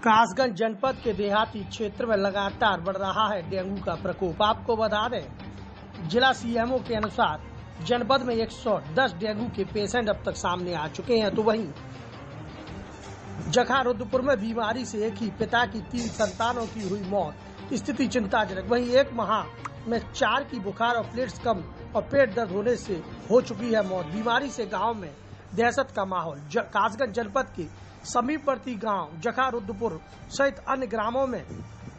कासगंज जनपद के देहाती क्षेत्र में लगातार बढ़ रहा है डेंगू का प्रकोप। आपको बता दें, जिला सीएमओ के अनुसार जनपद में 110 डेंगू के पेशेंट अब तक सामने आ चुके हैं। तो वहीं जखा रुद्रपुर में बीमारी से एक ही पिता की 3 संतानों की हुई मौत, स्थिति चिंताजनक। वहीं 1 माह में 4 की बुखार और प्लेट्स कम और पेट दर्द होने से हो चुकी है मौत। बीमारी से गांव में दहशत का माहौल। कासगंज जनपद के समीपवर्ती गांव जखा रुद्रपुर सहित अन्य ग्रामों में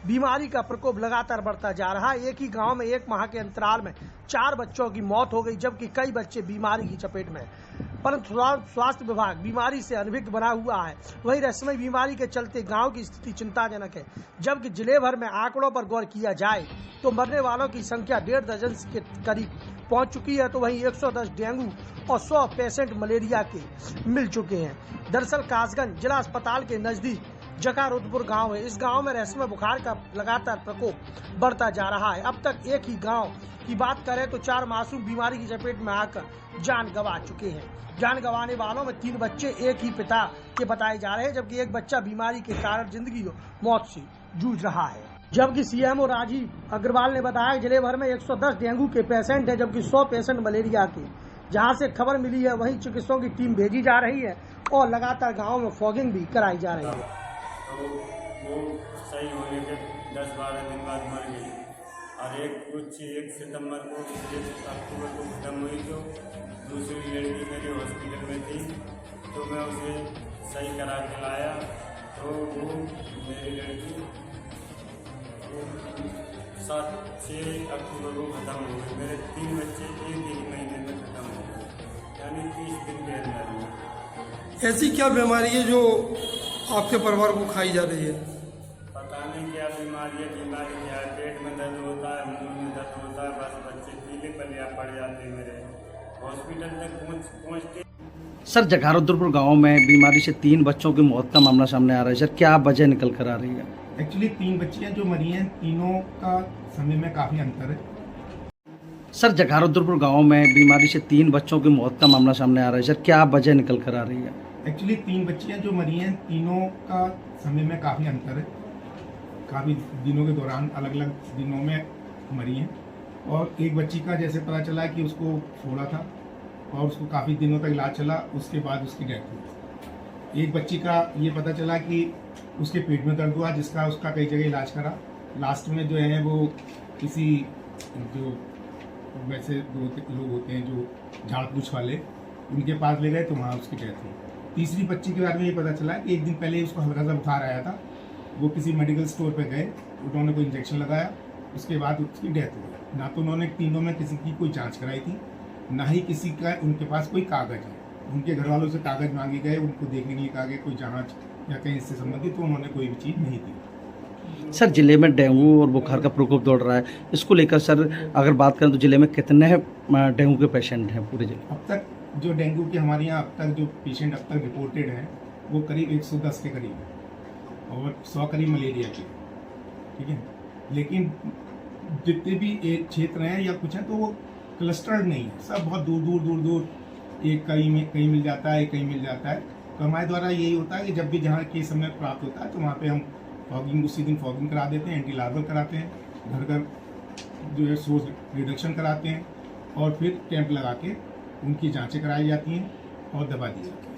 बीमारी का प्रकोप लगातार बढ़ता जा रहा है। एक ही गांव में 1 माह के अंतराल में 4 बच्चों की मौत हो गई, जबकि कई बच्चे बीमारी की चपेट में। परंतु स्वास्थ्य विभाग बीमारी से अनभिज्ञ बना हुआ है। वहीं रहस्यमय बीमारी के चलते गांव की स्थिति चिंताजनक है। जबकि जिले भर में आंकड़ों पर गौर किया जाए तो मरने वालों की संख्या 1.5 दर्जन के करीब पहुंच चुकी है। तो वहीं 110 डेंगू और 100 पेशेंट मलेरिया के मिल चुके हैं। दरअसल कासगंज जिला अस्पताल के नजदीक जखा रुद्रपुर गांव है। इस गांव में रहस्यमय बुखार का लगातार प्रकोप बढ़ता जा रहा है। अब तक एक ही गांव की बात करें तो 4 मासूम बीमारी की चपेट में आकर जान गंवा चुके हैं। जान गंवाने वालों में 3 बच्चे एक ही पिता के बताए जा रहे हैं, जबकि एक बच्चा बीमारी के कारण जिंदगी मौत से जूझ रहा है। जबकि सीएमओ राजीव अग्रवाल ने बताया जिले भर में 110 डेंगू के पेशेंट हैं, जबकि 100 पेशेंट मलेरिया के। जहां से खबर मिली है वहीं चिकित्सकों की टीम भेजी जा रही है और लगातार गाँव में फॉगिंग भी कराई जा रही है। तो वो सही होने के 10-12 दिन बाद मर गई और एक सितंबर को 1 अक्टूबर को खत्म हुई। तो दूसरी लड़की मेरी हॉस्पिटल में थी, तो मैं उसे सही करा के लाया। तो वो मेरी लड़की 6 अक्टूबर को खत्म हो गई। मेरे 3 बच्चे एक महीने में खत्म हो गए, यानी 30 दिन के अंदर। ऐसी क्या बीमारी है जो आपके परिवार को खाई जा रही है? पता नहीं क्या बीमारी है, पेट में दर्द होता है, मुंह में दर्द होता है, बस बच्चे पीले पलिया पड़ जाते हैं। मेरे हॉस्पिटल तक पहुँचते। सर, जखा रुद्रपुर गाँव में बीमारी से 3 बच्चों की मौत का मामला सामने आ रहा है। सर, क्या वजह निकल कर आ रही है? एक्चुअली 3 बच्चियां जो मरी हैं, तीनों का समय में काफ़ी अंतर है। सर, जखा रुद्रपुर गाँव में बीमारी से 3 बच्चों की मौत का मामला सामने आ रहा है। सर, क्या वजह निकल कर आ रही है? एक्चुअली 3 बच्चियां जो मरी हैं, तीनों का समय में काफ़ी अंतर है। काफ़ी दिनों के दौरान अलग अलग दिनों में मरी हैं। और एक बच्ची का जैसे पता चला कि उसको फोड़ा था और उसको काफ़ी दिनों तक इलाज चला, उसके बाद उसकी डेथ हुई। एक बच्ची का ये पता चला कि उसके पेट में दर्द हुआ, जिसका उसका कई जगह इलाज करा। लास्ट में जो है वो किसी जो वैसे लोग होते हैं जो झाड़ पूछ वाले, उनके पास ले गए तो वहाँ उसकी डेथ हुई। तीसरी बच्ची के बारे में ये पता चला कि एक दिन पहले उसको हल्का सा बुखार आया था, वो किसी मेडिकल स्टोर पे गए, उन्होंने कोई इंजेक्शन लगाया, उसके बाद उसकी डेथ हो गई। ना तो उन्होंने तीनों में किसी की कोई जांच कराई थी, ना ही किसी का उनके पास कोई कागज है। उनके घर वालों से कागज मांगे गए, उनको देखने के लिए कहा गया कोई जाँच या कहीं इससे संबंधित, तो उन्होंने कोई भी चीज़ नहीं दी। सर, जिले में डेंगू और बुखार का प्रकोप दौड़ रहा है, इसको लेकर सर अगर बात करें तो जिले में कितने डेंगू के पेशेंट हैं पूरे जिले? अब तक जो डेंगू के हमारे यहाँ अब तक जो पेशेंट अब तक रिपोर्टेड हैं वो करीब 110 के करीब है और 100 करीब मलेरिया के, ठीक है। लेकिन जितने भी एक क्षेत्र हैं या कुछ हैं तो वो क्लस्टर्ड नहीं है, सब बहुत दूर एक कहीं मिल जाता है, कहीं मिल जाता है। तो हमारे द्वारा यही होता है कि जब भी जहाँ केस हमें प्राप्त होता है तो वहाँ पे हम फॉगिंग उसी दिन फॉगिंग करा देते हैं, एंटी लार्वल कराते हैं, घर जो है सोर्स रिडक्शन कराते हैं और फिर कैंप लगा के उनकी जांचें कराई जाती हैं और दवा दी जाती है।